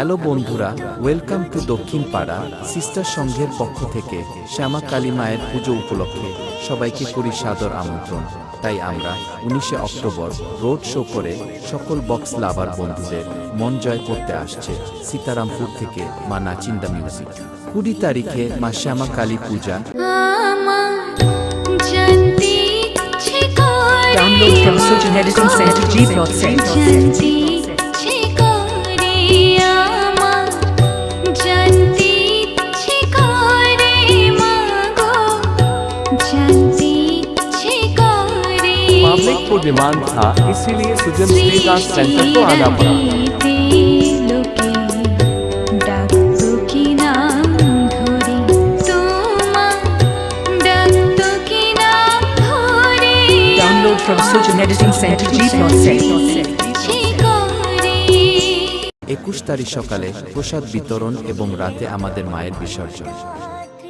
Hello বন্ধুরা, welcome to দক্ষিণ পাড়া সিস্টার সংঘের পক্ষ থেকে শ্যামা কালী মায়ের পুজো উপলক্ষে সবাইকে করি সাদর আমন্ত্রণ। তাই আমরা 19 অক্টোবর রোড শো করে সকল বক্স লাভার বন্ধুদের মন জয় করতে আসছে সীতারামপুর থেকে মা নাচিন্দা মিউজিক। 20 তারিখে মা শ্যামা কালী পূজা। Download from Sujan Editing Center G.6. Public को डिमांड था, इसीलिए सुजन स्ट्रीट आर्ट सेंटर को आना पड़ा। Download from Sujan Editing Center G.6. 21 তারিখ সকালে প্রসাদ বিতরণ এবং রাতে আমাদের মায়ের বিসর্জন।